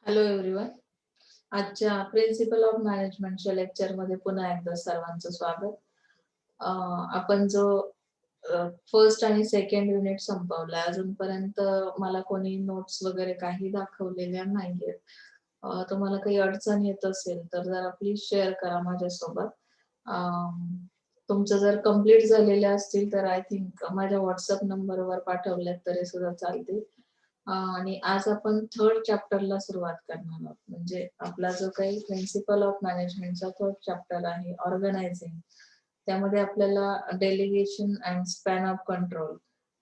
Hello everyone. आजच्या principle of मॅनेजमेंटच्या लेक्चरमध्ये पुन्हा एकदा सर्वांचं स्वागत. आपण जो फर्स्ट आणि सेकंड युनिट संपवलाय. अजूनपर्यंत मला कोणी नोट्स वगैरे काही दाखवलेल्या नाहीयेत. तुम्हाला काही अडचण येत असेल तर जरा प्लीज शेअर करा माझ्यासोबत. तुमचं जर कंप्लीट झालेले असतील तर आय थिंक माझ्या व्हॉट्सअप नंबरवर पाठवल्यात तरी सुद्धा चालतील. आणि आज आपण थर्ड चॅप्टरला सुरुवात करणार आहोत. म्हणजे आपला जो काही प्रिन्सिपल ऑफ मॅनेजमेंटचा थर्ड चॅप्टर आहे ऑर्गनायझिंग, त्यामध्ये आपल्याला delegation and span of control.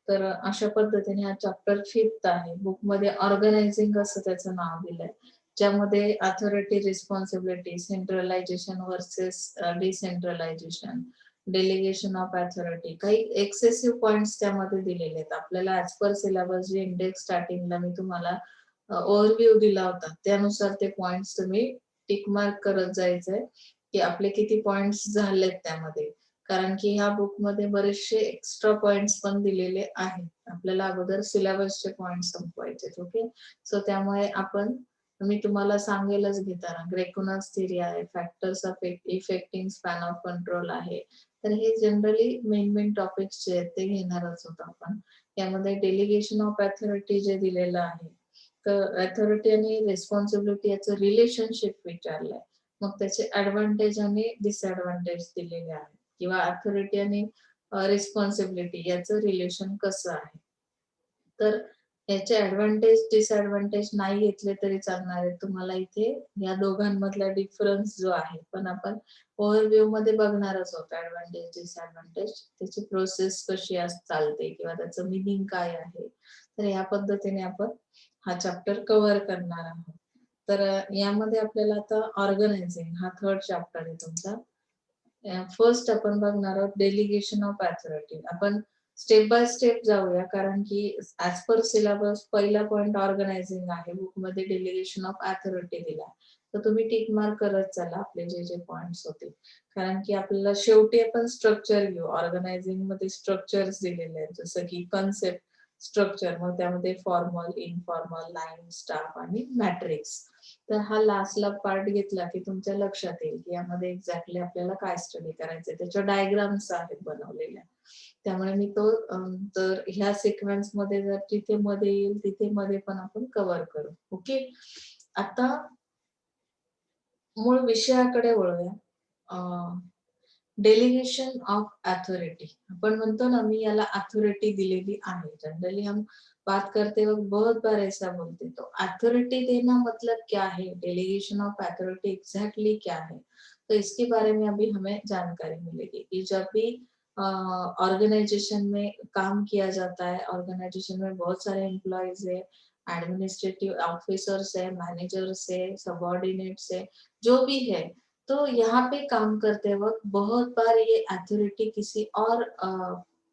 तर अशा पद्धतीने हा चॅप्टर फिफ्थ आहे. बुकमध्ये ऑर्गनायझिंग असं त्याचं नाव दिलंय, ज्यामध्ये authority, responsibility, centralization versus decentralization, delegation of authority, काही एक्सेसिव्ह पॉइंट्स त्यामध्ये दिलेले आहेत. आपल्याला ऍज पर सिलेबस जे इंडेक्स स्टार्टिंगला मी तुम्हाला ओव्हरव्ह्यू दिला होता त्यानुसार ते पॉइंट्स तुम्ही टिक मार्क करत जायचंय की आपले किती पॉइंट्स झालेत त्यामध्ये. कारण की ह्या बुक मध्ये बरेचसे एक्स्ट्रा पॉइंट्स पण दिलेले आहेत. आपल्याला अगोदर सिलेबसचे पॉइंट संपवायचे. ओके, सो त्यामुळे मी तुम्हाला सांगेलच घेताना ग्रेकुनस थिअरी आहे, factors of affecting span of control आहे. तर हे जनरली मेन टॉपिक्स जे आहेत ते घेणारच होतो आपण. यामध्ये डेलिगेशन ऑफ अथॉरिटी जे दिलेलं आहे, तर अथॉरिटी आणि रिस्पॉन्सिबिलिटी याचं रिलेशनशिप विचारलंय. मग त्याचे ऍडव्हान्टेज आणि डिसएडव्हान्टेज दिलेले आहेत, किंवा अथॉरिटी आणि रिस्पॉन्सिबिलिटी याचं रिलेशन कसं आहे. तर याचे ऍडव्हान्टेज डिसएडव्हान्टेज नाही घेतले तरी चालणार आहे. तुम्हाला इथे या दोघांमधला डिफरन्स जो आहे पण आपण ओव्हरव्ह्यू मध्ये बघणारच आहोत. ऍडव्हान्टेज डिसएडव्हान्टेज, त्याची प्रोसेस कशी चालते किंवा त्याचं मिनिंग काय आहे. तर या पद्धतीने आपण हा चॅप्टर कव्हर करणार आहोत. तर यामध्ये आपल्याला आता ऑर्गनायझिंग हा थर्ड चॅप्टर आहे तुमचा. फर्स्ट आपण बघणार आहोत डेलिगेशन ऑफ अथॉरिटी. आपण स्टेप बाय स्टेप जाऊया, कारण की ऍज पर सिलेबस पहिला पॉइंट ऑर्गनायझिंग आहे. बुकमध्ये डेलिगेशन ऑफ अथॉरिटी दिला, तर तुम्ही टिक मार्क करत चला आपले जे जे पॉइंट्स होते. कारण की आपल्याला शेवटी आपण स्ट्रक्चर घेऊ. ऑर्गनायझिंग मध्ये स्ट्रक्चर्स दिलेले आहेत, जसं की कन्सेप्ट स्ट्रक्चर, मग त्यामध्ये फॉर्मल, इनफॉर्मल, लाईन, स्टाफ आणि मॅट्रिक्स. तर हा लास्टला पार्ट घेतला की तुमच्या लक्षात येईल की यामध्ये एक्झॅक्टली आपल्याला काय स्टडी करायचंय. त्याच्या डायग्राम्स आहेत बनवलेल्या. त्यामुळे मी तो जर ह्या सिक्वेन्स मध्ये जर जिथे मध्ये येईल तिथे मध्ये पण आपण कव्हर करू. ओके, आता मूळ विषयाकडे वळूया. Delegation of authority. अपन म्हणतो ना, मी याला अथॉरिटी दिलेली आहे. जनरली हम बात करते वक्त बहुत बार ऐसा बोलते, तो अथॉरिटी देना मतलब क्या है, डेलीगेशन ऑफ अथॉरिटी एग्जैक्टली क्या है. तो इसके बारे में अभी हमें जानकारी मिलेगी कि जब भी ऑर्गेनाइजेशन में काम किया जाता है, ऑर्गेनाइजेशन में बहुत सारे एम्प्लॉयज है, एडमिनिस्ट्रेटिव ऑफिसर्स है, मैनेजर्स है, सबॉर्डिनेट्स है, जो भी है, तो यहाँ पे काम करते वक्त बहुत बार ये अथॉरिटी किसी और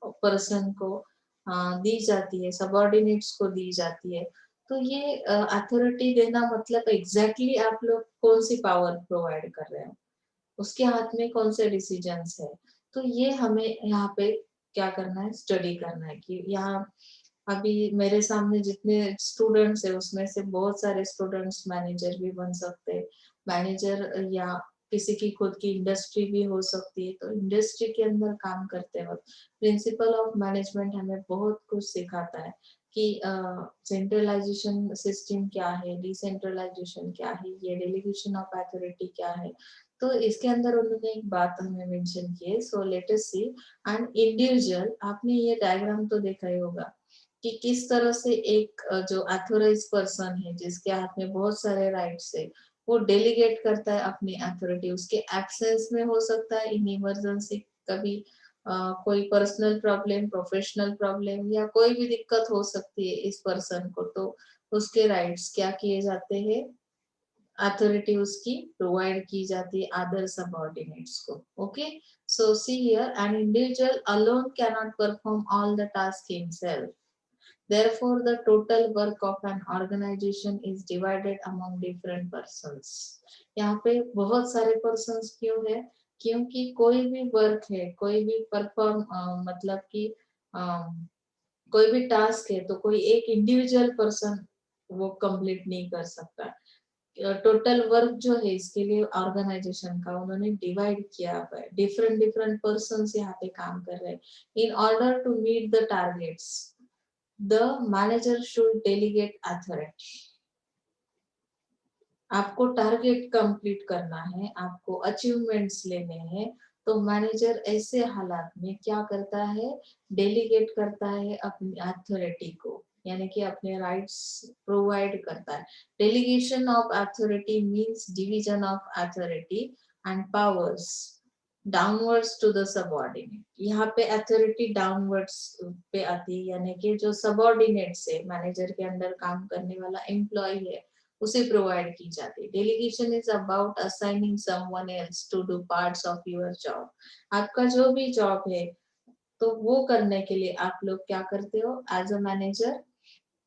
पर्सन को दी जाती है, सबॉर्डिनेट्स को दी जाती है. तो ये अथॉरिटी देना मतलब एग्जैक्टली आप लोग कौन सी पावर प्रोवाइड कर रहे हो, उसके हाथ में कौन से डिसीजंस है. तो ये हमें यहाँ पे क्या करना है, स्टडी करना है. कि यहाँ अभी मेरे सामने जितने स्टूडेंट्स है उसमें से बहुत सारे स्टूडेंट्स मैनेजर भी बन सकते हैं. मैनेजर या किसी की खुद की इंडस्ट्री भी हो सकती है. तो इंडस्ट्री के अंदर काम करते वक्त प्रिंसिपल ऑफ मैनेजमेंट हमें बहुत कुछ सिखाता है कि सेंट्रलाइजेशन सिस्टम क्या है, डिसेंट्रलाइजेशन क्या है, ये डेलीगेशन ऑफ अथॉरिटी क्या है. तो इसके अंदर उन्होंने एक बात हमें मेंशन की है. So let us see. And individual, आपने ये डायग्राम तो देखा ही होगा कि किस तरह से एक जो अथोराइज पर्सन है जिसके हाथ में बहुत सारे राइट्स है, वो डेलीगेट करता है अपनी अथॉरिटी. उसके एब्सेंस में हो सकता है, इन इमरजेंसी कभी कोई पर्सनल प्रॉब्लम, प्रोफेशनल प्रॉब्लम या कोई भी दिक्कत हो सकती है इस पर्सन को, तो उसके राइट्स क्या किए जाते हैं, अथॉरिटी उसकी प्रोवाइड की जाती है अदर सबऑर्डिनेट्स को. Okay, so see here, an individual alone can not perform all the task himself. Therefore, the total work of an organization is divided among different persons. यहाँ पे बहुत सारे persons क्यों है, क्योंकि कोई भी वर्क है, कोई भी परफॉर्म मतलब कि कोई भी टास्क है तो कोई एक इंडिविजुअल पर्सन वो कंप्लीट नहीं कर सकता. टोटल वर्क जो है इसके लिए ऑर्गेनाइजेशन का उन्होंने डिवाइड किया हुआ है, डिफरेंट डिफरेंट पर्सन यहाँ पे काम कर रहे हैं. In order to meet the targets the manager should delegate authority. आपको टारगेट कंप्लीट करना है, आपको अचीवमेंट्स लेने हैं, तो मैनेजर ऐसे हालात में क्या करता है, डेलीगेट करता है अपनी अथॉरिटी को, यानी कि अपने राइट्स प्रोवाइड करता है. Delegation of authority means division of authority and powers downwards to the subordinate. यहाँ पे अथॉरिटी डाउनवर्ड्स पे आती है, यानी कि जो सबऑर्डिनेट से मैनेजर के अंडर काम करने वाला एम्प्लॉय है उसे प्रोवाइड की जाती है. Delegation is about assigning someone else to do parts of your job. आपका जो भी जॉब है तो वो करने के लिए आप लोग क्या करते हो, एज अ मैनेजर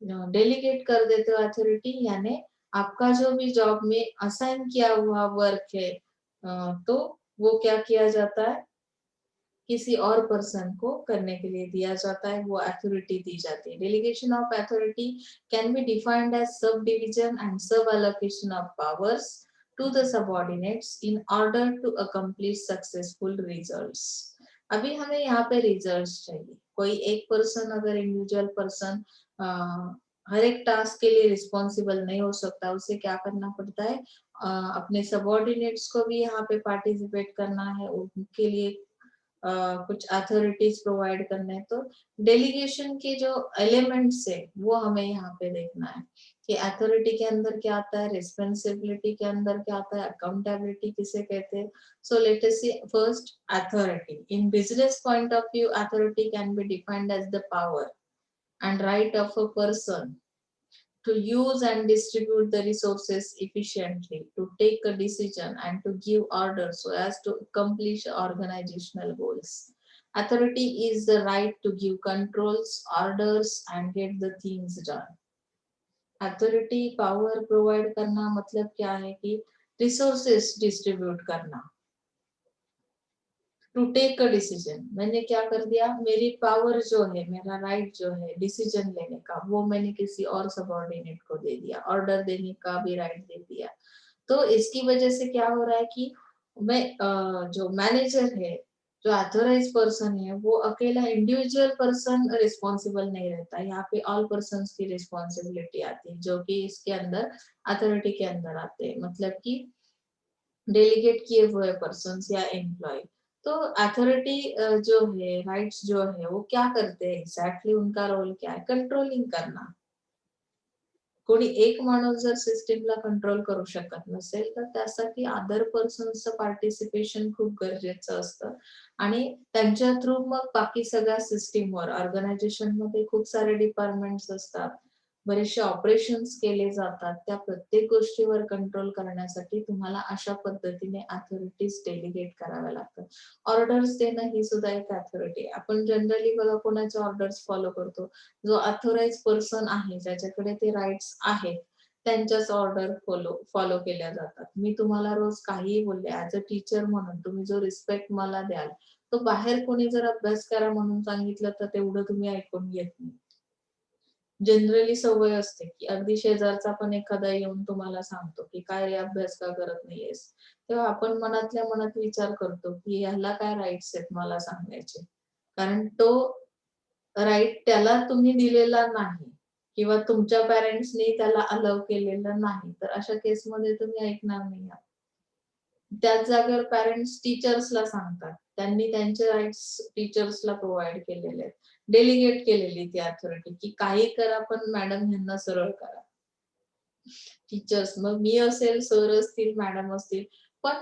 डेलीगेट कर देते हो अथॉरिटी, यानी आपका जो भी जॉब में असाइन किया हुआ वर्क है तो वो क्या किया जाता है, किसी और पर्सन को करने के लिए दिया जाता है, वो अथॉरिटी दी जाती है. Delegation of authority can be defined as sub division and sub allocation of powers to the subordinates in order to accomplish successful results. अभी हमें यहाँ पे रिजल्ट्स चाहिए. कोई एक पर्सन, अगर इंडिविजुअल पर्सन हर एक टास्क के लिए रिस्पॉन्सिबल नहीं हो सकता, उसे क्या करना पड़ता है, अपने सबऑर्डिनेट्स को भी यहाँ पे पार्टिसिपेट करना है, उनके लिए कुछ अथॉरिटीज प्रोवाइड करने हैं. तो डेलीगेशन के जो एलिमेंट्स है वो हमें यहाँ पे देखना है कि अथॉरिटी के अंदर क्या आता है, रिस्पॉन्सिबिलिटी के अंदर क्या आता है, अकाउंटेबिलिटी किसे कहते हैं. So let us see first authority. In business point of view authority can be defined as the power and right of a person to use and distribute the resources efficiently, to take a decision and to give orders so as to accomplish organizational goals. Authority is the right to give controls, orders and get the things done. Authority power provide करना मतलब क्या है कि resources distribute करना, to take a decision. मैंने क्या कर दिया, मेरी पावर जो है, मेरा राइट जो है डिसीजन लेने का, वो मैंने किसी और सबऑर्डिनेट को दे दिया. ऑर्डर देने का भी राइट दे दिया. तो इसकी वजह से क्या हो रहा है कि मैं जो मैनेजर है, जो अथोराइज पर्सन है, वो अकेला इंडिविजुअल पर्सन रिस्पॉन्सिबल नहीं रहता. यहाँ पे ऑल पर्सन की रिस्पॉन्सिबिलिटी आती है जो कि इसके अंदर अथॉरिटी के अंदर आते हैं, मतलब कि डेलीगेट किए हुए पर्सन या एम्प्लॉय. तो अथॉरिटी जो है, राइट्स जो है, वो क्या करते हैं एक्झॅक्टली, उनका रोल क्या आहे, कंट्रोलिंग करना. कोणी एक माणूस जर सिस्टीमला कंट्रोल करू शकत नसेल तर त्यासाठी अदर पर्सनचं पार्टिसिपेशन खूप गरजेचं असतं. आणि त्यांच्या थ्रू मग बाकी सगळ्या सिस्टीमवर, ऑर्गनायझेशन मध्ये खूप सारे डिपार्टमेंट्स असतात, बरेचसे ऑपरेशन्स केले जातात. त्या प्रत्येक गोष्टीवर कंट्रोल करण्यासाठी तुम्हाला अशा पद्धतीने अथॉरिटीज डेलिगेट कराव्या लागतात. ऑर्डर्स देणं ही सुद्धा एक अथॉरिटी. आपण जनरली बघा कोणाचे ऑर्डर्स फॉलो करतो, जो अथोराइज पर्सन आहे, ज्याच्याकडे ते राइट्स आहेत, त्यांच्याच ऑर्डर फॉलो केल्या जातात. मी तुम्हाला रोज काहीही बोलले, ऍज अ टीचर म्हणून तुम्ही जो रिस्पेक्ट मला द्याल, तो बाहेर कोणी जर अभ्यास करा म्हणून सांगितलं तर तेवढं तुम्ही ऐकून घेत नाही. जनरली सवय असते की अगदी शेजारचा पण एखादा येऊन तुम्हाला सांगतो की काय रे, अभ्यास का करत नाहीयेस, तेव्हा आपण मनातल्या मनात विचार करतो की ह्याला काय राइट्स आहेत मला सांगायचे, कारण तो राइट त्याला तुम्ही दिलेला नाही किंवा तुमच्या पॅरेंट्सनी त्याला अलाउ केलेलं नाही, तर अशा केसमध्ये तुम्ही ऐकणार नाही आहात. त्याच जागेवर पॅरेंट्स टीचर्सला सांगतात. त्यांनी त्यांचे राइट्स टीचर्सला प्रोव्हाईड केलेले आहेत. डेलिगेट केलेली ती अथॉरिटी की काही करा पण मॅडम ह्यांना सरळ करा. टीचर्स, मग मी असेल, सर असतील, मॅडम असतील, पण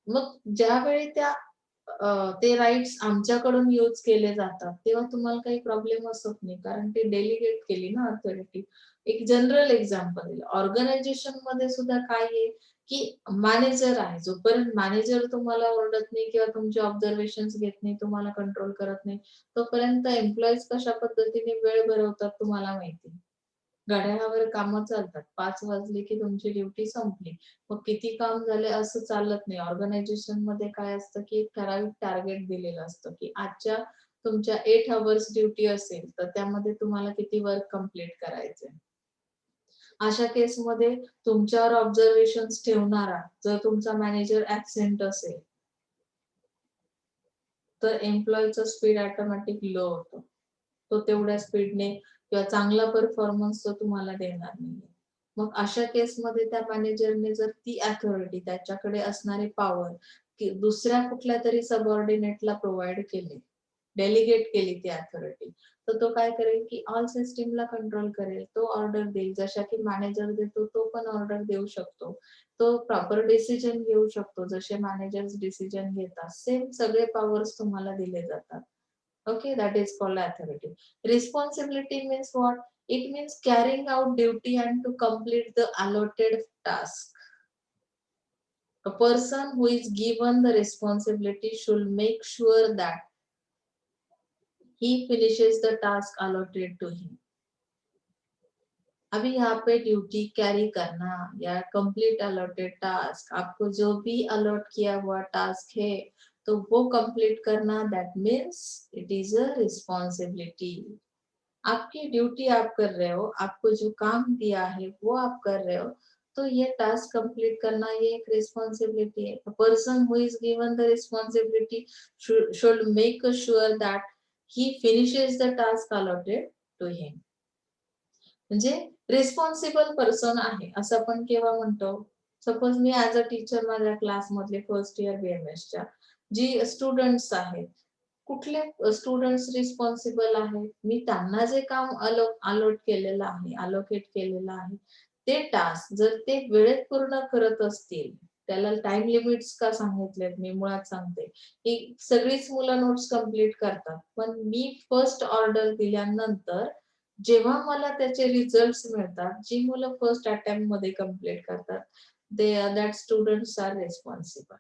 मग ज्यावेळी ते राइट्स आमच्याकडून यूज केले जातात तेव्हा तुम्हाला काही प्रॉब्लेम असत नाही, कारण ते डेलिगेट केली ना अथॉरिटी. एक जनरल एक्झाम्पल दिलं, ऑर्गनायझेशन मध्ये सुद्धा काय आहे की मॅनेजर आहे, जोपर्यंत मॅनेजर तुम्हाला ओरडत नाही किंवा तुमचे ऑब्झर्वेशन घेत नाही, तुम्हाला कंट्रोल करत नाही, तोपर्यंत एम्प्लॉईज कशा पद्धतीने वेळ भरवतात तुम्हाला माहिती. घड्याळावर कामं चालतात. 5 वाजले की तुमची ड्युटी संपली. मग किती काम झाले असं चालत नाही. ऑर्गनायझेशनमध्ये काय असतं की एक ठराविक टार्गेट दिलेलं असतं की आजच्या तुमच्या 8 अवर्स ड्युटी असेल, तर त्यामध्ये तुम्हाला किती वर्क कंप्लीट करायचंय. अशा केसमध्ये तुमच्यावर ऑब्झर्वेशन्स ठेवणारा जर तुमचा मॅनेजर ऍबसेंट असेल तर एम्प्लॉईचा स्पीड ऑटोमॅटिक लो होतो. तो तेवढ्या स्पीडने किंवा चांगला परफॉर्मन्स तो तुम्हाला देणार नाही. मग अशा केसमध्ये त्या मॅनेजरने जर ती अथॉरिटी त्याच्याकडे असणारी पॉवर की दुसऱ्या कुठल्या तरी सबऑर्डिनेटला प्रोव्हाइड केली, डेलिगेट केली ती अथॉरिटी, तर तो काय करेल की ऑल सिस्टीमला कंट्रोल करेल. तो ऑर्डर देईल, जशा की मॅनेजर देतो तो पण ऑर्डर देऊ शकतो. तो प्रॉपर डिसिजन घेऊ शकतो, जसे मॅनेजर्स डिसिजन घेतात सेम सगळे पॉवर्स तुम्हाला दिले जातात. Okay, that is called authority. Responsibility means what? It means carrying out duty and to complete the allotted task. A person who is given the responsibility should make sure that he finishes the task allotted to him. अभी यहाँ पे duty carry करना या complete allotted task, आपको जो भी allot किया हुआ टास्क है तो वो कंप्लीट करना, that means it is a responsibility. आपकी ड्यूटी आप कर रहे हो, आपको जो काम दिया है वो आप कर रहे हो, तो ये टास्क कंप्लीट करना ये एक रिस्पॉन्सिबिलिटी है. Person who is given the responsibility should make sure that he finishes the task allotted to him. म्हणजे रिस्पॉन्सिबल पर्सन आहे असं आपण केव्हा म्हणतो? सपोज मी ऍज अ टीचर माझ्या क्लासमधले फर्स्ट इयर बीएमएसच्या जी स्टुडंट्स आहेत, कुठले स्टुडंट्स रिस्पॉन्सिबल आहेत? मी त्यांना जे काम अलॉट केलेलं आहे, अलोकेट केलेलं आहे, ते टास्क जर ते वेळेत पूर्ण करत असतील, त्याला टाइम लिमिट्स का सांगितलेत मी मुळात सांगते की सगळीच मुलं नोट्स कंप्लीट करतात, पण मी फर्स्ट ऑर्डर दिल्यानंतर जेव्हा मला त्याचे रिझल्ट्स मिळतात, जी मुलं फर्स्ट अटेम्प्ट मध्ये कंप्लीट करतात, दे दॅट स्टुडंट्स आर रिस्पॉन्सिबल.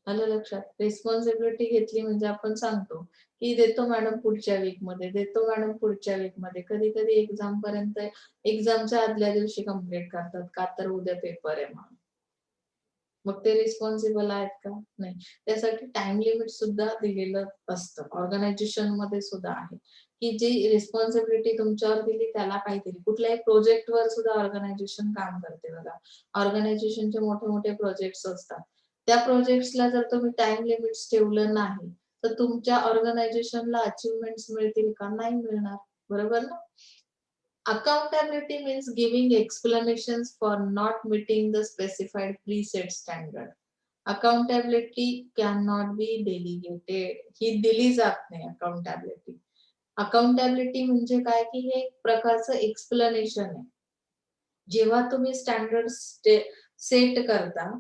आलं लक्षात? रिस्पॉन्सिबिलिटी घेतली म्हणजे आपण सांगतो की देतो मॅडम पुढच्या वीक मध्ये, देतो मॅडम पुढच्या वीक मध्ये. कधी कधी एक्झाम पर्यंत, एक्झामच्या आदल्या दिवशी कंप्लीट करतात का तर उद्या पेपर आहे म्हणून. मग ते रिस्पॉन्सिबल आहेत का? नाही. त्यासाठी टाइम लिमिट सुद्धा दिलेलं असतं. ऑर्गनायझेशन मध्ये सुद्धा आहे की जी रिस्पॉन्सिबिलिटी तुमच्यावर दिली त्याला काहीतरी, कुठल्याही प्रोजेक्टवर सुद्धा ऑर्गनायझेशन काम करते बघा. ऑर्गनायझेशनचे मोठे मोठे प्रोजेक्ट्स असतात. त्या प्रोजेक्ट्सला जर तुम्ही टाइम लिमिट्स ठेवलं नाही तर तुमच्या ऑर्गनायझेशनला अचीवमेंट्स मिळतील का? नाही मिळणार. बरोबर ना? Accountability means giving explanations for not meeting the specified preset standard. Accountability cannot be delegated. ही दिली जात नाही accountability. Accountability म्हणजे काय की हे एक प्रकारचं एक्सप्लेनेशन आहे. जेव्हा तुम्ही स्टँडर्ड सेट करता,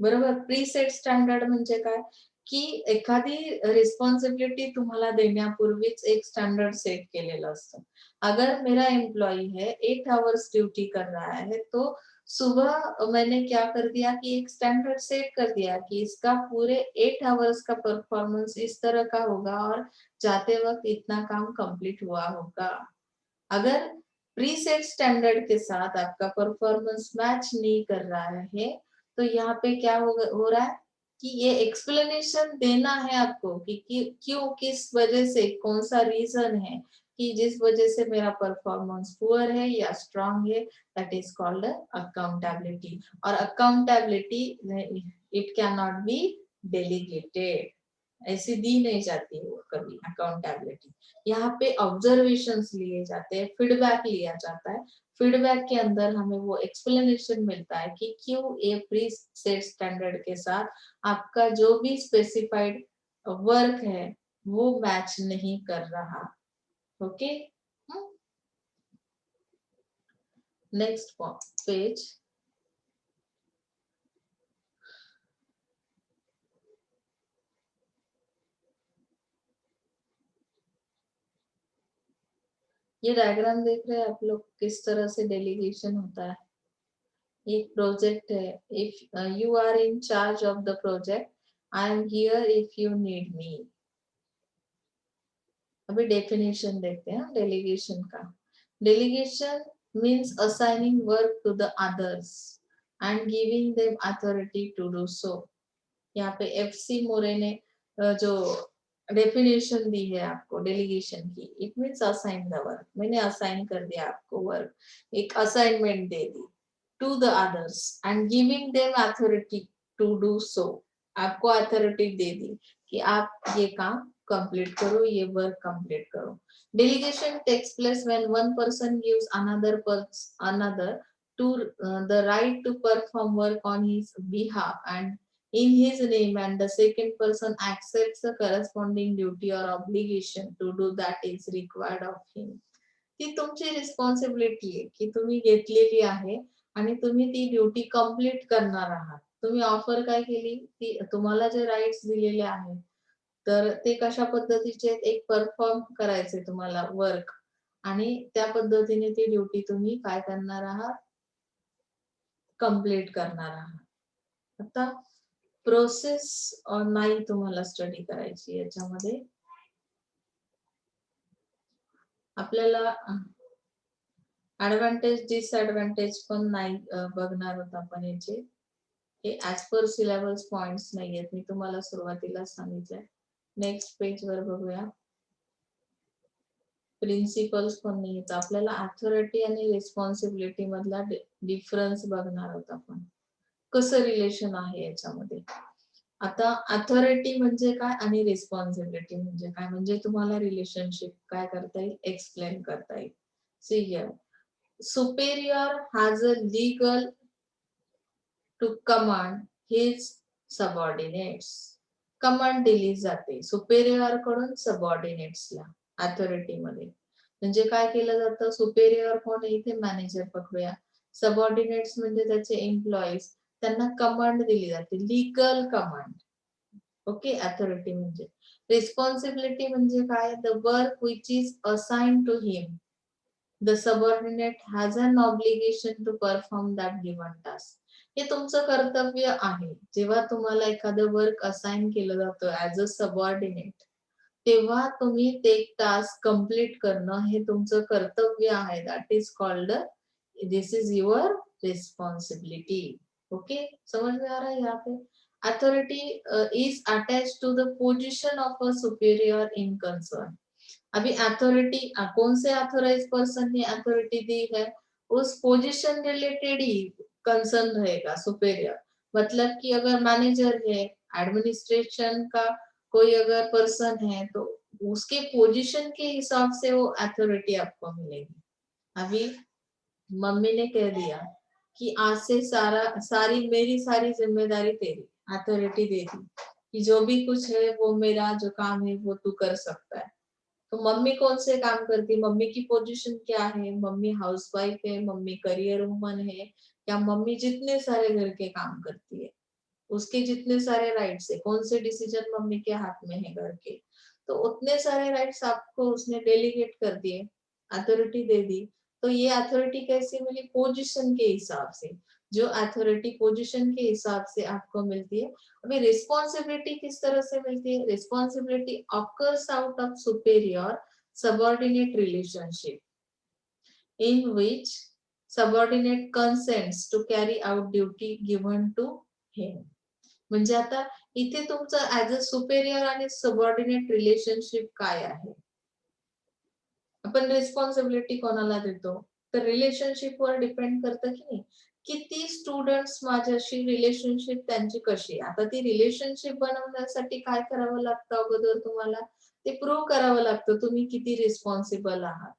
बरोबर, प्रीसेट स्टँडर्ड म्हणजे काय की एखादी रिस्पॉन्सिबिलिटी तुम्हाला देण्यापूर्वीच एक स्टैंडर्ड सेट केलेलं असतं. अगर मेरा एम्प्लॉई है 8 आवर्स ड्यूटी कर रहा है तो सुबह मैंने क्या कर दिया कि एक स्टैंडर्ड सेट कर दिया कि इसका पूरे 8 आवर्स का परफॉर्मेंस इस तरह का होगा और जाते वक्त इतना काम कंप्लीट हुआ होगा. अगर प्रीसेट स्टैंडर्ड के साथ आपका परफॉर्मेंस मैच नहीं कर रहा है तो यहाँ पे क्या हो रहा है कि ये एक्सप्लेनेशन देना है आपको कि क्यों, किस वजह से, कौन सा रीजन है कि जिस वजह से मेरा परफॉर्मेंस पुअर है या स्ट्रांग है. That is called accountability. और accountability it can not be delegated, ऐसी दी नहीं जाती है वो कभी अकाउंटेबिलिटी. यहाँ पे ऑब्जर्वेशंस लिए जाते हैं, फीडबैक लिया जाता है. फीडबैक के अंदर हमें वो एक्सप्लेनेशन मिलता है कि क्यों ये प्री सेट स्टैंडर्ड के साथ आपका जो भी स्पेसिफाइड वर्क है वो मैच नहीं कर रहा. Okay, next page. ये डायग्राम देख रहे हैं आप लोग किस तरह से डेलीगेशन होता है. एक प्रोजेक्ट है, if you are in charge of the project, I am here if you need me. अभी डेफिनेशन देखते हैं डेलीगेशन का. Delegation means assigning work to the others and giving them authority to do so. यहाँ पे F C मोरे ने जो definition दी है आपको डेलीगेशन की, it means assign the work, मैंने असाइन कर दिया आपको वर्क, एक असाइनमेंट दे दी to the others and giving them authority to do so, आपको अथॉरिटी दे दी कि आप ये काम कंप्लीट करो, ये वर्क कंप्लीट करो. Delegation takes place when one person gives another to the right to perform work on his behalf and in his name, and the second person accepts the corresponding duty or obligation to do that is required of him. ती तुमची responsibility आहे की तुम्ही घेतलेली आहे आणि तुम्ही ती ड्युटी कंप्लीट करणार आहात. तुम्ही ऑफर काय केली, ती तुम्हाला जे राईट्स दिलेले आहेत तर ते कशा पद्धतीचे, एक परफॉर्म करायचे तुम्हाला वर्क आणि त्या पद्धतीने ती ड्युटी तुम्ही काय करणार आहात, कंप्लीट करणार आहात. आता प्रोसेस नाही तुम्हाला स्टडी करायची याच्यामध्ये, आपल्याला ऍडव्हान्टेज डिसएडव्हान्टेज पण नाही बघणार आहोत आपण याचे. हे ऍज पर सिलेबस पॉइंट्स नाही आहेत, मी तुम्हाला सुरुवातीला सांगितलंय. नेक्स्ट पेज वर बघूया. प्रिन्सिपल्स पण नाही आहेत, आपल्याला अथॉरिटी आणि रिस्पॉन्सिबिलिटी मधला डिफरन्स बघणार आहोत आपण, कसं रिलेशन आहे याच्यामध्ये. आता अथॉरिटी म्हणजे काय आणि रिस्पॉन्सिबिलिटी म्हणजे काय, म्हणजे तुम्हाला रिलेशनशिप काय करता येईल, एक्सप्लेन करता येईल. See here, superior has a legal to command his subordinates. Command दिली जाते सुपेरियर कडून सबऑर्डिनेट्सला अथॉरिटी मध्ये. म्हणजे काय केलं जातं, सुपेरियर कोण आहे इथे, मॅनेजर पकडूया, सबऑर्डिनेट्स म्हणजे त्याचे एम्प्लॉईज, त्यांना कमांड दिली जाते, लीगल कमांड. ओके, अथॉरिटी म्हणजे. रिस्पॉन्सिबिलिटी म्हणजे काय, the work which is assigned to him, the subordinate has an obligation to perform that given task. हे तुमचं कर्तव्य आहे. जेव्हा तुम्हाला एखादं वर्क असाइन केलं जातं ऍज अ सबऑर्डिनेट, तेव्हा तुम्ही ते टास्क कंप्लीट करणं हे तुमचं कर्तव्य आहे. That is called, this is your responsibility. Okay, समझ में आ रहा है यहाँ पे. Authority is attached to the position of a superior in concern. अभी अथॉरिटी कौन से अथोराइज पर्सन ने अथॉरिटी दी है, उस पोजीशन रिलेटेड ही कंसर्न रहेगा सुपेरियर. मतलब कि अगर मैनेजर है, एडमिनिस्ट्रेशन का कोई अगर पर्सन है तो उसके पोजीशन के हिसाब से वो अथॉरिटी आपको मिलेगी. अभी मम्मी ने कह दिया कि आज से सारी मेरी सारी जिम्मेदारी तेरी, अथॉरिटी दे दी कि जो भी कुछ है वो मेरा जो काम है वो तू कर सकता है. तो मम्मी कौन से काम करती है, मम्मी की पोजीशन क्या है, मम्मी हाउसवाइफ है, मम्मी करियर वुमन है, या मम्मी जितने सारे घर के काम करती है, उसके जितने सारे राइट्स है, कौन से डिसीजन मम्मी के हाथ में है घर के, तो उतने सारे राइट्स आपको उसने डेलीगेट कर दिए, अथॉरिटी दे दी. तो ये अथॉरिटी कैसे मिली, पोजीशन के हिसाब से. जो अथॉरिटी पोजीशन के हिसाब से आपको मिलती है. अभी रिस्पॉन्सिबिलिटी किस तरह से मिलती है, responsibility occurs out of superior subordinate relationship in which subordinate consents to carry out duty given to him. म्हणजे आता इथे तुमचं ऍज अ सुपेरियर आणि सबऑर्डिनेट रिलेशनशिप काय आहे. आपण रिस्पॉन्सिबिलिटी कोणाला देतो, तर रिलेशनशिप वर डिपेंड करतं की नाही, किती स्टुडंट्स माझ्याशी रिलेशनशिप त्यांची कशी आहे. आता ती रिलेशनशिप बनवण्यासाठी काय करावं लागतं, अगोदर तुम्हाला ते प्रूव्ह करावं लागतं तुम्ही किती रिस्पॉन्सिबल आहात.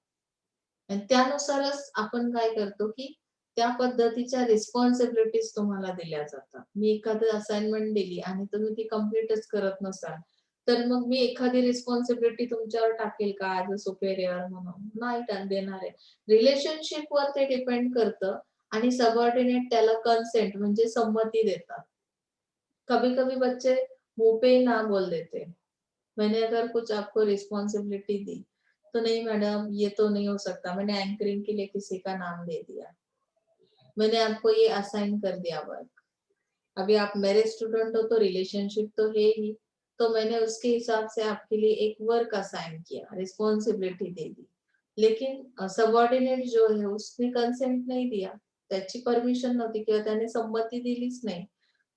आणि त्यानुसारच आपण काय करतो की त्या पद्धतीच्या रिस्पॉन्सिबिलिटीज तुम्हाला दिल्या जातात. मी एखादी असाइनमेंट दिली आणि तुम्ही ती कम्प्लीटच करत नसाल, तर मग मी एखादी रिस्पॉन्सिबिलिटी तुमच्यावर टाकेल का ऍज अ सुपेरियर म्हणून, नाही देणार आहे. रिलेशनशिप वर ते डिपेंड करतं आणि सबऑर्डिनेट त्याला कन्सेंट म्हणजे संमती देतात. कभी कभी बच्चे मुंह पे ही ना बोल देते. मैंने अगर कुछ आपको रिस्पॉन्सिबिलिटी दी तो नहीं मैडम ये तो नहीं हो सकता, मैंने एंकरिंग के लिए किसी का नाम दे दिया, मैंने आपको ये असाइन कर दिया वर्क. अभी आप मेरे स्टूडेंट हो तो रिलेशनशिप तो है ही, तो मैंने उसके हिसाब से आपके लिए एक वर्क असाइन किया, रिस्पॉन्सिबिलिटी दे दी. लेकिन सबऑर्डिनेट जो है उसने कंसेंट नहीं दिया, त्याची परमिशन नव्हती किंवा त्याने संमती दिलीच नाही,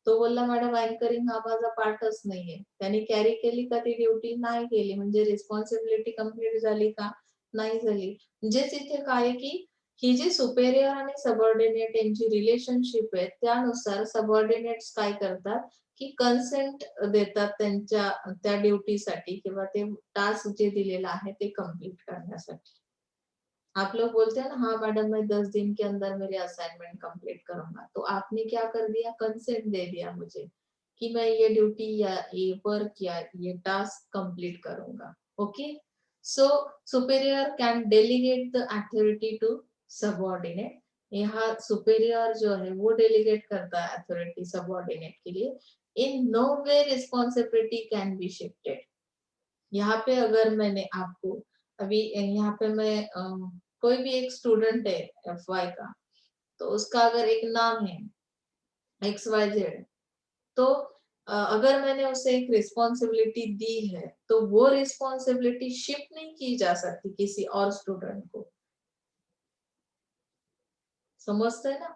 तो बोलला मॅडम अँकरिंग हा माझा पार्टच नाहीये. त्याने कॅरी केली का ती ड्युटी? नाही केली. म्हणजे रिस्पॉन्सिबिलिटी कंप्लीट झाली का? नाही झाली. म्हणजेच इथे काय आहे की ही जी सुपेरियर आणि सबऑर्डिनेट यांची रिलेशनशिप आहे त्यानुसार सबऑर्डिनेट्स काय करतात की कन्सेंट देतात त्यांच्या त्या ड्युटीसाठी किंवा ते टास्क जे दिलेलं आहे ते कंप्लीट करण्यासाठी. आप लोग बोलते हैं ना, हाँ मैडम मैं 10 दिन के अंदर मेरे असाइनमेंट कंप्लीट करूंगा, तो आपने क्या कर दिया, कंसेंट दे दिया मुझे कि मैं ये ड्यूटी या ये वर्क या ये टास्क कंप्लीट करूंगा. Okay, so superior can delegate the authority to subordinate. यहाँ सुपेरियर जो है वो डेलीगेट करता है अथॉरिटी सबऑर्डिनेट के लिए. In no way responsibility can be shifted. यहाँ पे अगर मैंने आपको अभी यहाँ पे मैं कोई भी एक स्टूडेंट है एफवाई का, तो उसका अगर एक नाम है XYZ, तो अगर मैंने उसे एक रिस्पॉन्सिबिलिटी दी है तो वो रिस्पॉन्सिबिलिटी शिफ्ट नहीं की जा सकती किसी और स्टूडेंट को. समजतंय ना?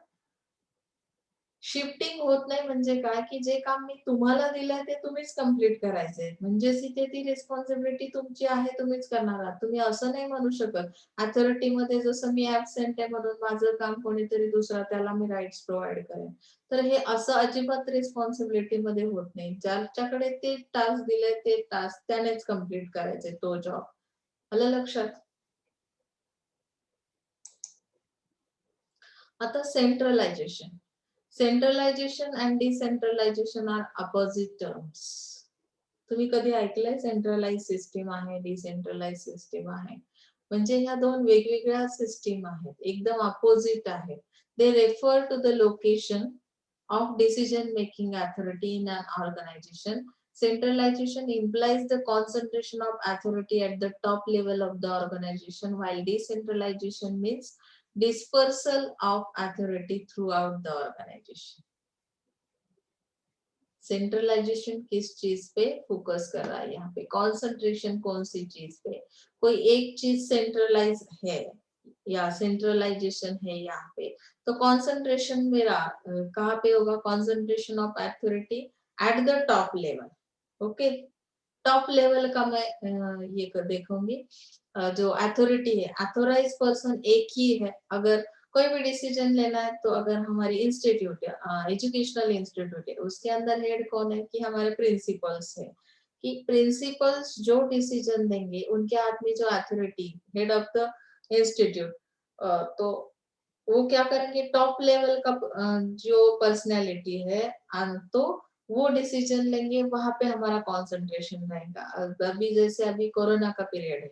शिफ्टिंग होत नाही म्हणजे काय, की जे काम मी तुम्हाला दिलंय ते तुम्हीच कंप्लीट करायचंय. म्हणजेच इथे ती रिस्पॉन्सिबिलिटी तुमची आहे, तुम्हीच करणार आहात. तुम्ही असं नाही म्हणू शकत, अथॉरिटीमध्ये जसं मी ॲब्सेंट आहे म्हणून माझं काम कोणीतरी दुसरा त्याला मी राइट्स प्रोव्हाईड करेन. तर हे असं अजिबात रिस्पॉन्सिबिलिटीमध्ये होत नाही. ज्याच्याकडे ते टास्क दिलंय ते टास्क त्यानेच कंप्लीट करायचंय तो जॉब. आलं लक्षात? आता centralization. Centralization and decentralization are opposite terms. तुम्ही कधी ऐकलंय सेंट्रलाइज सिस्टीम आहे, डिसेंट्रलाइज सिस्टीम आहे. म्हणजे ह्या दोन वेगवेगळ्या सिस्टीम आहेत, एकदम अपोजिट आहेत. They refer to the location of decision making authority in an organization. Centralization implies the concentration of authority at the top level of the organization, while decentralization means dispersal of authority throughout the organization. Centralization किस चीज पे focus कर रहा है, यहाँ पे concentration कौन सी चीज पे, कोई एक चीज सेंट्रलाइज है या सेंट्रलाइजेशन है यहाँ पे, तो कॉन्सेंट्रेशन मेरा कहाँ पे होगा, concentration of authority at the top level. Okay, top level का मैं ये देखूंगी. जो अथॉरिटी है, अथोराइज पर्सन एक ही है. अगर कोई भी डिसीजन लेना है तो अगर हमारी इंस्टीट्यूट है, एजुकेशनल इंस्टीट्यूट है, उसके अंदर हेड कौन है, कि हमारे प्रिंसिपल्स है. कि प्रिंसिपल्स जो डिसीजन देंगे उनके हाथ में जो authority, head of the institute, तो वो क्या करेंगे, टॉप लेवल का जो पर्सनैलिटी है, तो वो डिसीजन लेंगे, वहां पे हमारा कंसंट्रेशन रहेगा. अभी जैसे अभी कोरोना का पीरियड है,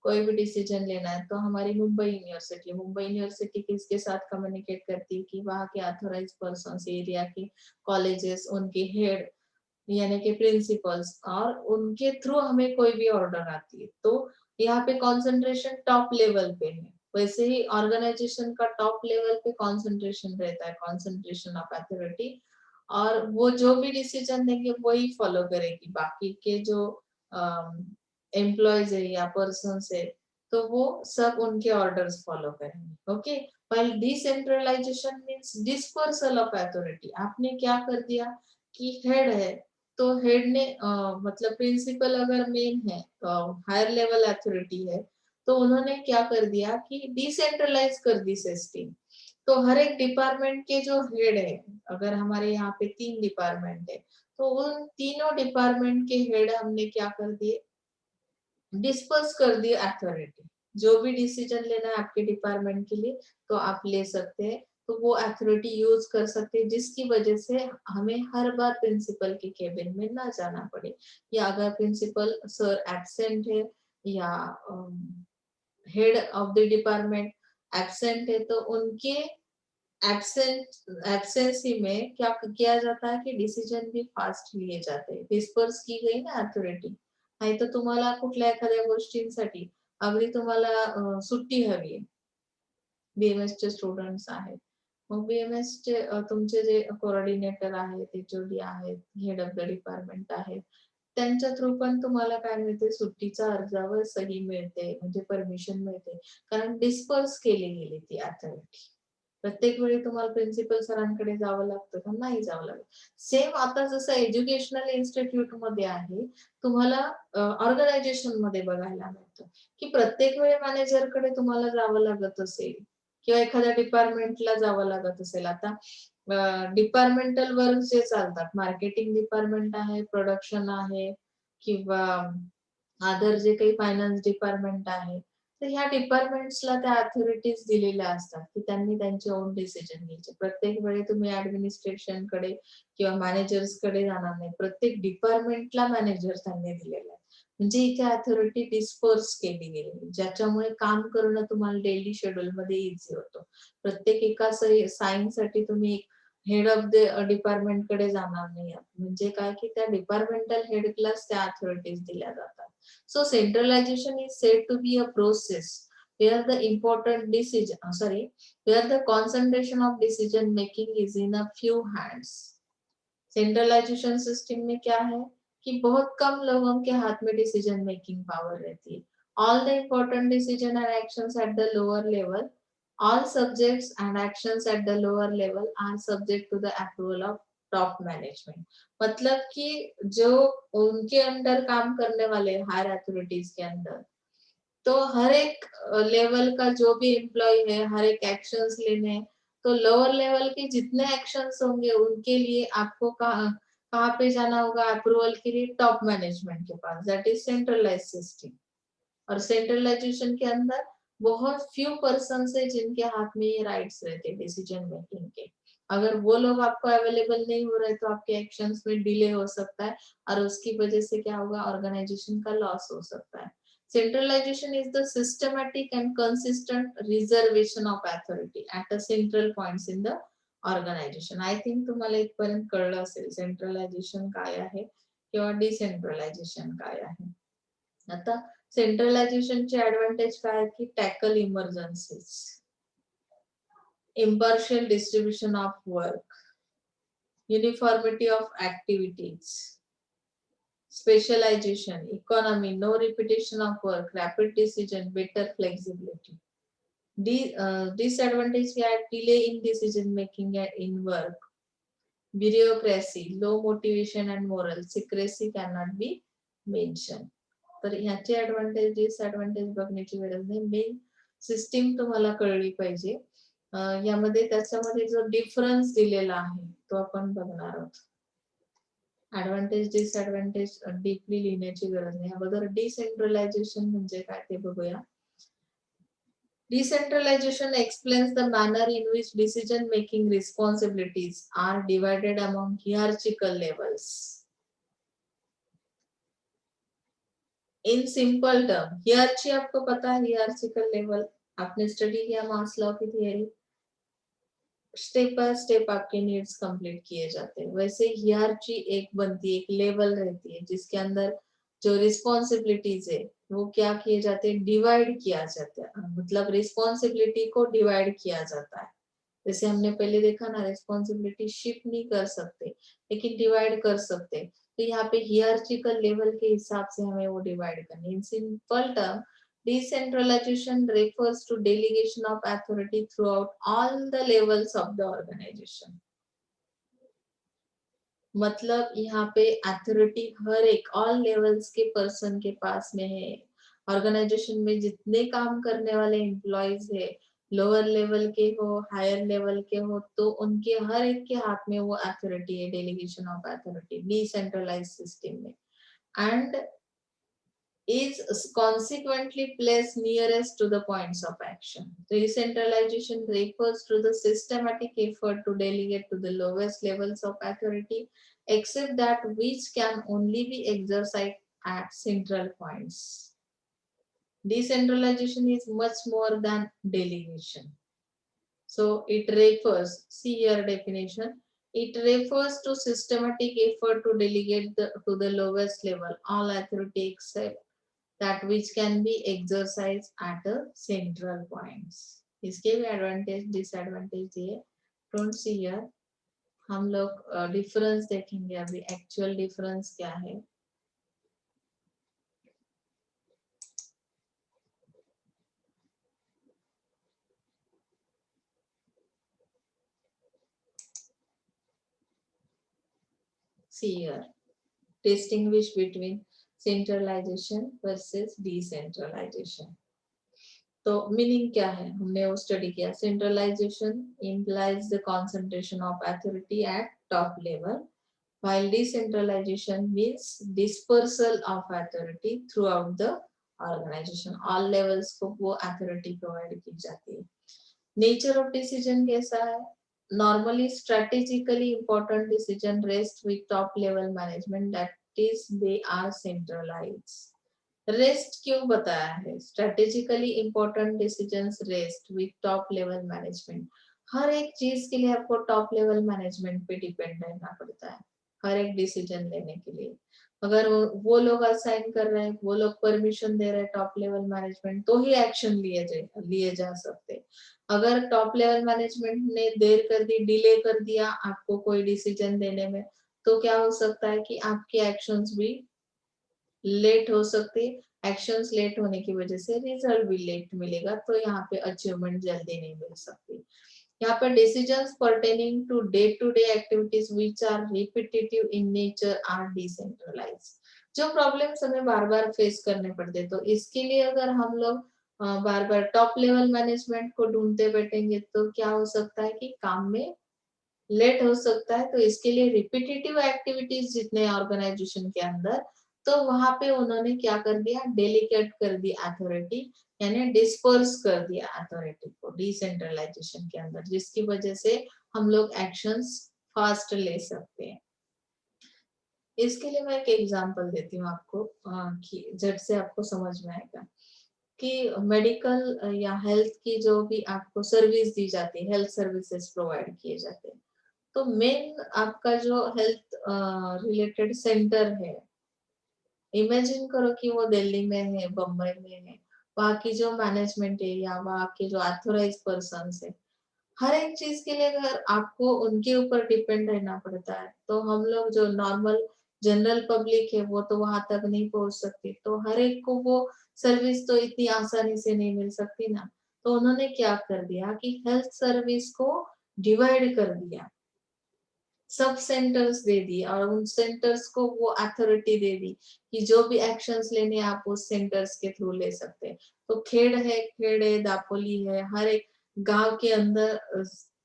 कोई भी डिसीजन लेना है तो हमारी मुंबई यूनिवर्सिटी किसके साथ कम्युनिकेट करती है, कि वहाँ के ऑथोराइज पर्सन, एरिया के कॉलेजेस, उनके हेड यानी कि प्रिंसिपल्स, और उनके थ्रू हमें कोई भी ऑर्डर आती है, तो यहाँ पे कंसंट्रेशन टॉप लेवल पे है. वैसे ही ऑर्गेनाइजेशन का टॉप लेवल पे कंसंट्रेशन रहता है, कंसंट्रेशन ऑफ अथॉरिटी, और वो जो भी डिसीजन देंगे वही फॉलो करेगी. बाकी के जो एम्प्लॉयज है या पर्सन है, तो वो सब उनके ऑर्डर्स फॉलो करेंगे. Okay, while decentralization means dispersal of authority. आपने क्या कर दिया कि हेड है, तो हेड ने मतलब प्रिंसिपल अगर मेन है, हायर लेवल अथॉरिटी है, तो उन्होंने क्या कर दिया कि डिसेंट्रलाइज कर दी सिस्टम. तो हर एक डिपार्टमेंट के जो हेड है, अगर हमारे यहाँ पे 3 डिपार्टमेंट है, तो उन तीनों डिपार्टमेंट के हेड हमने क्या कर दिए, डिस्पर्स कर दिए अथॉरिटी. जो भी डिसीजन लेना है आपके डिपार्टमेंट के लिए तो आप ले सकते हैं, तो वो अथॉरिटी यूज कर सकते हैं, जिसकी वजह से हमें हर बार प्रिंसिपल के केबिन में ना जाना पड़े. या अगर प्रिंसिपल सर एब्सेंट है या head of the department absent है, तो उनके एब्सेंसी में क्या किया जाता है कि डिसीजन भी फास्ट लिए जाते हैं, डिस्पर्स की गई ना अथॉरिटी. नाही तर तुम्हाला कुठल्या एखाद्या गोष्टींसाठी अगदी तुम्हाला सुट्टी हवी आहे, बीएमएस चे स्टुडंट्स आहेत, मग बीएमएस चे तुमचे जे कोऑर्डिनेटर आहेत, एचओडी आहेत, हेड ऑफ द डिपार्टमेंट आहेत, त्यांच्या थ्रू पण तुम्हाला काय मिळते, सुट्टीचा अर्जावर सही मिळते, म्हणजे परमिशन मिळते, कारण डिस्पर्स केली गेली ती अथॉरिटी. प्रत्येक वेळी तुम्हाला प्रिन्सिपल सरांकडे जावं लागतं का? नाही जावं लागत. सेम आता जसं एज्युकेशनल इन्स्टिट्यूट मध्ये आहे, तुम्हाला ऑर्गनायझेशन मध्ये बघायला मिळतं, की प्रत्येक वेळी मॅनेजरकडे तुम्हाला जावं लागत असेल किंवा एखाद्या डिपार्टमेंटला जावं लागत असेल. आता डिपार्टमेंटल वर्क जे चालतात, मार्केटिंग डिपार्टमेंट आहे, प्रोडक्शन आहे किंवा अदर जे काही फायनान्स डिपार्टमेंट आहे, तर ह्या डिपार्टमेंट्सला त्या अथॉरिटीज दिलेल्या असतात, की त्यांनी त्यांचे ओन डिसिजन घ्यायचे. प्रत्येक वेळी तुम्ही ऍडमिनिस्ट्रेशनकडे किंवा मॅनेजर्सकडे जाणार नाही. प्रत्येक डिपार्टमेंटला मॅनेजर त्यांनी दिलेला आहे. म्हणजे इथे अथॉरिटी डिस्पर्स केली गेली, ज्याच्यामुळे काम करणं तुम्हाला डेली शेड्यूल मध्ये इझी होतं. प्रत्येक एका सायन्ससाठी तुम्ही हेड ऑफ द डिपार्टमेंट कडे जाणार नाही. म्हणजे काय, की त्या डिपार्टमेंटल हेडलाच त्या अथॉरिटीज दिल्या जातात. So centralization is said to be a process where the important decision, where the concentration of decision making is in a few hands. Centralization system में क्या है कि बहुत कम लोगों के हाथ में डिसीजन मेकिंग पावर रहती है. All the important decision and actions eight the lower level, all subjects and actions at the lower level are subject to the approval of top management. मतलब कि जो उनके अंडर काम करने वाले हायर अथॉरिटीज के अंदर, तो हर एक लेवल का जो भी एम्प्लॉय है, हर एक एक्शंस लेने, तो लोअर लेवल के जितने एक्शंस होंगे उनके लिए आपको कहाँ कहाँ पे जाना होगा अप्रूवल के लिए? टॉप मैनेजमेंट के पास, दैट इज सेंट्रलाइज सिस्टम. और सेंट्रलाइजेशन के अंदर बहुत फ्यू पर्सन है जिनके हाथ में ये राइट्स रहते हैं डिसीजन मेकिंग के. अगर वो लोग आपको अवेलेबल नहीं हो रहे तो आपके एक्शंस में डिले हो सकता है और उसकी वजह से क्या होगा, ऑर्गेनाइजेशन का लॉस हो सकता है. Centralization is the systematic and consistent reservation of authority at a central points in the organization. I think तुम्हाला इथपर्यंत कळलं असेल सेंट्रलायझेशन काय आहे किंवा डिसेंट्रलायझेशन काय आहे. आता सेंट्रलायझेशनचे ऍडव्हान्टेज काय आहेत, की tackle emergencies, impartial distribution of work, uniformity of activities, specialization, economy, no repetition of work, rapid decision, better flexibility. Disadvantage क्या है? delay in decision making in work, bureaucracy, low motivation and moral, secrecy cannot be mentioned. तर ह्याचे advantage disadvantage बघण्याची गरज नाही, main system तुम्हाला कळली पाहिजे. यामध्ये त्याच्यामध्ये जो डिफरन्स दिलेला आहे तो आपण बघणार आहोत. ऍडव्हान्टेज डिसएडव्हान्टेज डीपली लिहिण्याची गरज नाही. अगोदर डिसेंट्रलायझेशन म्हणजे काय ते बघूया. Decentralization explains the manner in which decision making responsibilities are divided among hierarchical levels. In simple term, hierarchy आपको पता है, hierarchical level आपने स्टडी किया मास्लो की थियरी, स्टेप बाय स्टेप आपके नीड्स कंप्लीट किए जाते हैं. वैसे हियरार्ची एक बनती है, एक लेवल रहती है जिसके अंदर जो रिस्पॉन्सिबिलिटीज है वो क्या किए जाते हैं, डिवाइड किया जाता है. मतलब रिस्पॉन्सिबिलिटी को डिवाइड किया जाता है. जैसे हमने पहले देखा ना, रिस्पॉन्सिबिलिटी शिफ्ट नहीं कर सकते लेकिन डिवाइड कर सकते. तो यहाँ पे हियरार्चिकल लेवल के हिसाब से हमें वो डिवाइड करनी. In simple term, decentralization refers to delegation of authority throughout all the levels of the organization. मतलब यहाँ पे अथॉरिटी हर एक ऑल लेवल्स के पर्सन के पास में है. ऑर्गेनाइजेशन में जितने काम करने वाले एम्प्लॉयज है, लोअर लेवल के हो, हायर लेवल के हो, तो उनके हर एक के हाथ में वो अथॉरिटी है, delegation of authority decentralize system में. And is consequently placed nearest to the points of action. Decentralization refers to the systematic effort to delegate to the lowest levels of authority, except that which can only be exercised at central points. Decentralization is much more than delegation. So it refers, see here definition, it refers to systematic effort to delegate to the lowest level all authority except that which can be exercised at a central points. इसके भी advantage disadvantage दिए. Don't see here. हम लोग difference देखेंगे अभी, actual difference क्या है. See here, distinguish between centralization versus decentralization. तो मीनिंग क्या है, हमने वो स्टडी किया. Centralization implies the concentration of authority at top level, while decentralization means dispersal of authority throughout the organization. All levels को वो authority provide की जाती है. Nature of decision कैसा है? Normally strategically important decision rest with top level management, that is they are centralized. Rest क्यों बताया है? Strategically important decisions rest with top level management. हर एक चीज के लिए आपको टॉप लेवल मैनेजमेंट पे डिपेंड रहना पड़ता है हर एक डिसीजन लेने के लिए. अगर वो लोग असाइन कर रहे हैं, वो लोग परमिशन दे रहे हैं टॉप लेवल मैनेजमेंट, तो ही एक्शन लिए जा सकते. अगर टॉप लेवल मैनेजमेंट ने देर कर दी, डिले कर दिया आपको कोई डिसीजन देने में, तो क्या हो सकता है कि आपके एक्शंस भी लेट हो सकते. एक्शंस लेट होने की वजह से रिजल्ट भी लेट मिलेगा, तो यहाँ पे अचीवमेंट जल्दी नहीं मिल सकती. यहाँ पे decisions pertaining to day activities which are repetitive in nature are decentralized. जो प्रॉब्लम्स हमें बार बार फेस करने पड़ते, तो इसके लिए अगर हम लोग बार बार टॉप लेवल मैनेजमेंट को ढूंढते बैठेंगे, तो क्या हो सकता है कि काम में लेट हो सकता है. तो इसके लिए रिपीटेटिव एक्टिविटीज जितने ऑर्गेनाइजेशन के अंदर, तो वहां पे उन्होंने क्या कर दिया, डेलीकेट कर दी अथॉरिटी, यानी डिस्पर्स कर दिया अथॉरिटी को डिसेंट्रलाइजेशन के अंदर, जिसकी वजह से हम लोग एक्शंस फास्ट ले सकते हैं. इसके लिए मैं एक एग्जांपल देती हूँ आपको कि झट से आपको समझ में आएगा कि मेडिकल या हेल्थ की जो भी आपको सर्विस दी जाती है, हेल्थ सर्विसेज प्रोवाइड किए जाते हैं, तो मेन आपका जो हेल्थ रिलेटेड सेंटर है, इमेजिन करो कि वो दिल्ली में है, बम्बई में है. वहाँ की जो मैनेजमेंट है या वहाँ के जो ऑथोराइज पर्सन है, हर एक चीज के लिए अगर आपको उनके ऊपर डिपेंड रहना पड़ता है, तो हम लोग जो नॉर्मल जनरल पब्लिक है वो तो वहां तक नहीं पहुंच सकती. तो हर एक को वो सर्विस तो इतनी आसानी से नहीं मिल सकती ना. तो उन्होंने क्या कर दिया कि हेल्थ सर्विस को डिवाइड कर दिया, सब सेंटर्स दे दिए, और उन सेंटर्स को वो अथॉरिटी दे दी कि जो भी एक्शंस लेने आप उस सेंटर्स के थ्रू ले सकते हैं. तो खेड़ है, दापोली है, हर एक गांव के अंदर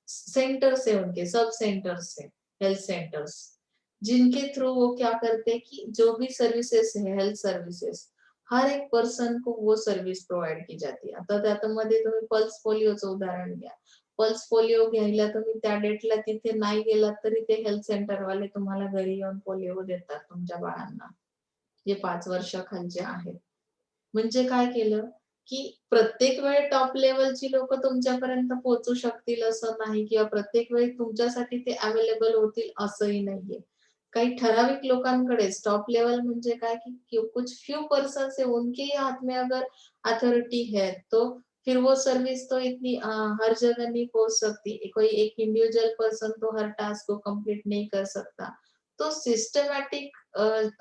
सेंटर्स है, उनके सब सेंटर्स है, हेल्थ सेंटर्स, जिनके थ्रू वो क्या करते हैं कि जो भी सर्विसेस है, हेल्थ सर्विसेस, हर एक पर्सन को वो सर्विस प्रोव्हाइड की जाती आहे. आता त्यामध्ये तुम्ही पल्स पोलिओचं उदाहरण घ्या. पल्स पोलिओ घ्यायला तुम्ही त्या डेटला तिथे नाही गेलात तरी ते हेल्थ सेंटर वाले तुम्हाला घरी येऊन पोलिओ देतात तुमच्या बाळांना, जे 5 वर्षाखालचे आहेत. म्हणजे काय केलं की प्रत्येक वेळी टॉप लेव्हलची लोक तुमच्यापर्यंत पोहोचू शकतील असं नाही, किंवा प्रत्येक वेळी तुमच्यासाठी ते अवेलेबल होतील असंही नाहीये. काही ठराविक लोकांकडेच टॉप लेवल म्हणजे काय की कुछ फ्यू पर्सन्स है, उनके ही हाथ में अगर अथॉरिटी है, तो फिर वो सर्विस तो इतनी हर जगह नहीं पहुंच सकती. कोई एक इंडिविजुअल पर्सन तो हर टास्क को कंप्लीट नहीं कर सकता. तो सिस्टमैटिक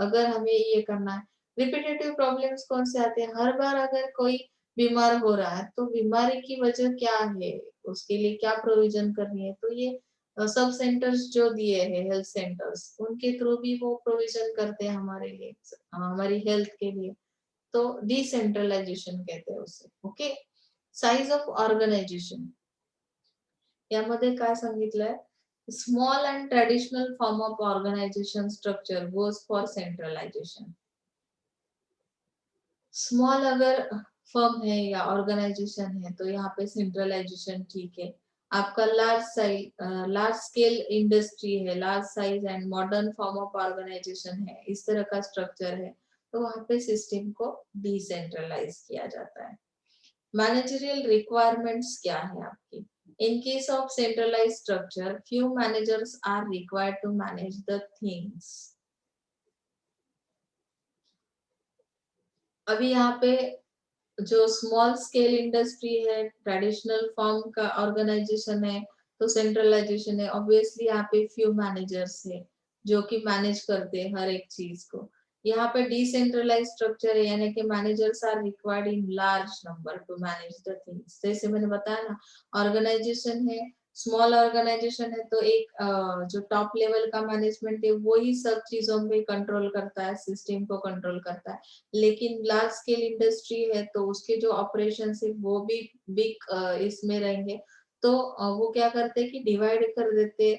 अगर हमें ये करना है, रिपीटेटिव प्रॉब्लम्स कौन से आते हैं, हर बार अगर कोई बीमार हो रहा है, तो बीमारी की वजह क्या है, उसके लिए क्या प्रोविजन करनी है, तो ये सब सेंटर्स जो दिए हैं, हेल्थ सेंटर्स, उनके थ्रू भी वो प्रोविजन करते हैं हमारे लिए, हमारी हेल्थ के लिए. तो डिसेंट्रलाइजेशन कहते हैं उसे. ओके. साइज ऑफ ऑर्गनायझेशन, यामध्ये काय सांगितलंय, small and traditional form of organization structure goes for centralization. Small अगर फर्म है या ऑर्गेनाइजेशन है, तो यहाँ पे सेंट्रलाइजेशन ठीक है. आपका लार्ज स्केल इंडस्ट्री है, large size and modern form of organization है, इस तरह का स्ट्रक्चर है, तो वहां पे सिस्टम को डिसेंट्रलाइज किया जाता है. मैनेजरियल रिक्वायरमेंट्स क्या है आपकी? In case of centralize structure, few managers are required to manage the things. अभी यहाँ पे जो स्मॉल स्केल इंडस्ट्री है, ट्रेडिशनल फॉर्म का ऑर्गेनाइजेशन है, तो सेंट्रलाइजेशन है. ऑब्वियसली यहाँ पे फ्यू मैनेजर्स है जो कि मैनेज करते हैं हर एक चीज को. यहाँ पे डिसेंट्रलाइज स्ट्रक्चर है, यानी कि managers are required in large number to manage the things. जैसे मैंने बताया ना, ऑर्गेनाइजेशन है, स्मॉल ऑर्गेनाइजेशन है तो एक जो टॉप लेवल का मैनेजमेंट है वो ही सब चीजों पे कंट्रोल करता है, सिस्टम को कंट्रोल करता है। लेकिन लार्ज स्केल इंडस्ट्री है तो उसके जो ऑपरेशन है वो भी बिग इसमें रहेंगे। तो वो क्या करते हैं कि डिवाइड कर देते,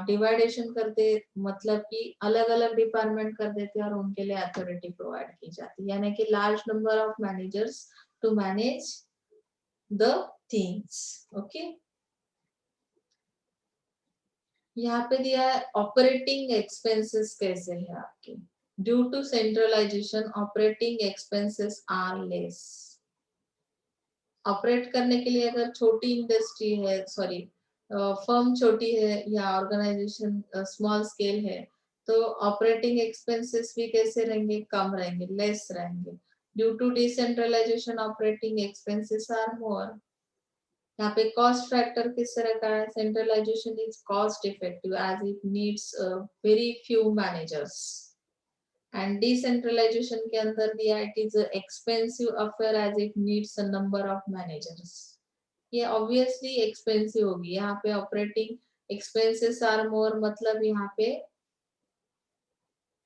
डिवाइडेशन करते, मतलब कि अलग अलग डिपार्टमेंट कर देते और उनके लिए अथॉरिटी प्रोवाइड की जाती है, यानी कि large number of managers to manage the things. Okay, यहाँ पे दिया है ऑपरेटिंग एक्सपेंसेस कैसे है आपके। Due to centralization operating expenses are less. Operate करने के लिए अगर छोटी इंडस्ट्री है, सॉरी फर्म छोटी है या ऑर्गेनाइजेशन स्मॉल स्केल है, तो ऑपरेटिंग एक्सपेंसेस भी कैसे रहेंगे, कम रहेंगे, लेस रहेंगे। Due to decentralization operating expenses are more. यहाँ पे कॉस्ट फैक्टर किस तरह का है, centralization is cost effective as it needs very few managers, and decentralization के अंदर दिया it is expensive affair as it needs a number of managers. ये ऑब्वियसली एक्सपेंसिव होगी। यहाँ पे ऑपरेटिंग एक्सपेंसेस आर मोर, मतलब यहाँ पे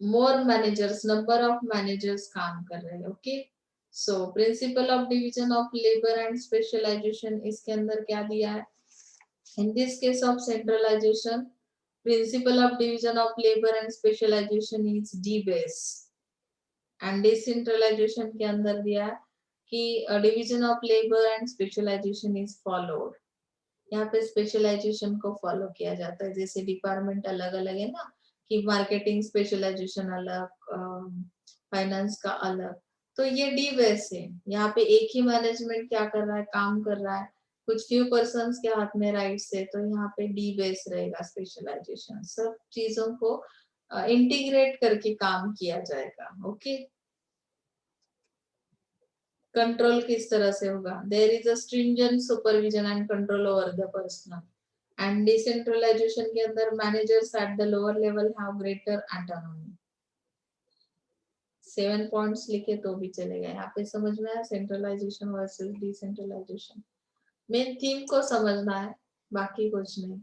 more managers, number of managers काम कर रहे हैं। Okay, so principle of division of labour and specialization इसके अंदर क्या दिया है, in this case of centralization principle of division of labor and specialization is d base, and decentralization के अंदर दिया है कि division of labor and specialization is followed। यहाँ पे स्पेशलाइजेशन को फॉलो किया जाता है, जैसे डिपार्टमेंट अलग अलग है ना, कि मार्केटिंग स्पेशलाइजेशन अलग, फाइनेंस का अलग, तो ये डी बेस है। यहाँ पे एक ही मैनेजमेंट क्या कर रहा है, काम कर रहा है, कुछ फ्यू पर्संस के हाथ में राइट्स है, तो यहाँ पे डी बेस रहेगा स्पेशलाइजेशन। सब चीजों को इंटीग्रेट करके काम किया जाएगा। ओके, कंट्रोल किस तरह से होगा, there is a stringent supervision and control over the personnel, and decentralization के अंदर managers at the lower level have greater autonomy. 7 points लिखे तो भी चलेगा। यहाँ पे समझ में आया centralization versus decentralization. Main theme को समझना है, बाकी कुछ नहीं।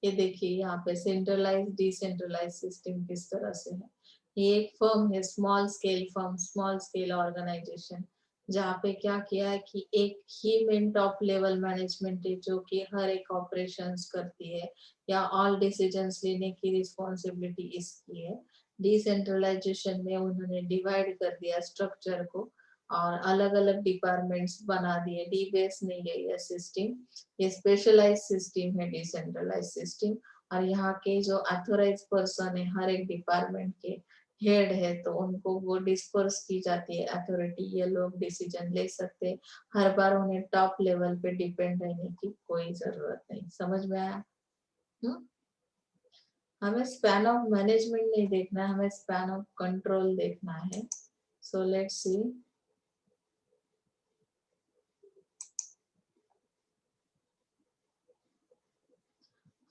ये देखिए यहाँ पे सेंट्रलाइज डिसेंट्रलाइज सिस्टम किस तरह से है। ये एक फर्म है, small scale firm, small scale organization, जहाँ पे क्या किया है कि एक ही मेन टॉप लेवल मैनेजमेंट है जो कि हर एक ऑपरेशंस करती है या ऑल डिसीजंस लेने की रिस्पॉन्सिबिलिटी इसकी है। डिसेंट्रलाइजेशन में उन्होंने डिवाइड कर दिया स्ट्रक्चर को और अलग अलग डिपार्टमेंट्स बना दिए। डी बेस नहीं है ये सिस्टम, ये स्पेशलाइज सिस्टम है, डिसेंट्रलाइज सिस्टम। और यहाँ के जो अथोराइज पर्सन है हर एक डिपार्टमेंट के हेड है, तो उनको वो डिस्पर्स की जाती है अथॉरिटी, ये लोग डिसीजन ले सकते हैं। हर बार उन्हें टॉप लेवल पे डिपेंड रहने की कोई जरूरत नहीं। समझ में आया? हमें स्पैन ऑफ मैनेजमेंट नहीं देखना है, हमें स्पैन ऑफ कंट्रोल देखना है। So let's see,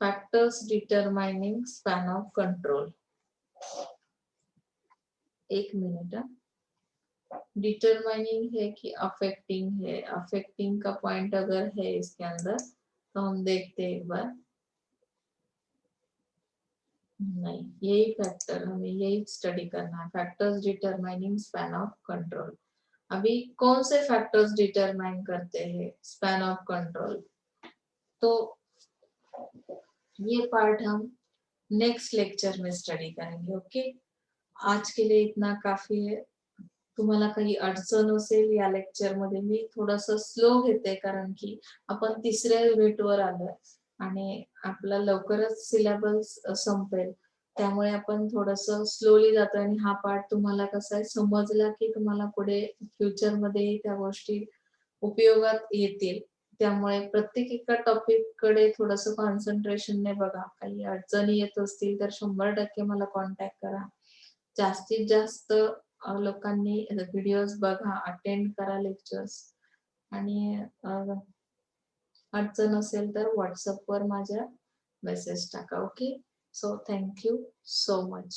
factors determining span of control. एक मिनट, डिटरमाइनिंग है कि अफेक्टिंग है, अफेक्टिंग का पॉइंट अगर है इसके अंदर तो हम देखते हैं एक बार। नहीं, यही फैक्टर हमें यही स्टडी करना है, factors determining span of control. अभी कौन से फैक्टर्स डिटरमाइन करते हैं स्पैन ऑफ कंट्रोल, तो ये पार्ट हम नेक्स्ट लेक्चर में स्टडी करेंगे। ओके, आज के लिए इतना काफी है। तुम्हाला काही अडचण असेल या लेक्चर मध्ये, मी थोडस स्लो घेते कारण की आपण तिसऱ्या युनिटवर आलोय आणि आपला लवकरच सिलेबस संपेल, त्यामुळे आपण थोडस स्लोली जातो आणि हा पार्ट तुम्हाला कसा आहे समजला की तुम्हाला पुढे फ्युचर मध्ये त्या गोष्टी उपयोगात येतील। त्यामुळे प्रत्येक एका टॉपिक कडे थोडस कॉन्सन्ट्रेशन ने बघा। काही अडचणी येत असतील तर 100% मला कॉन्टॅक्ट करा। जास्तीत जास्त लोकांनी व्हिडिओज बघा, अटेंड करा लेक्चर्स, आणि अडचण असेल तर व्हॉट्सअपवर माझ्या मेसेज टाका। Okay, so thank you so much.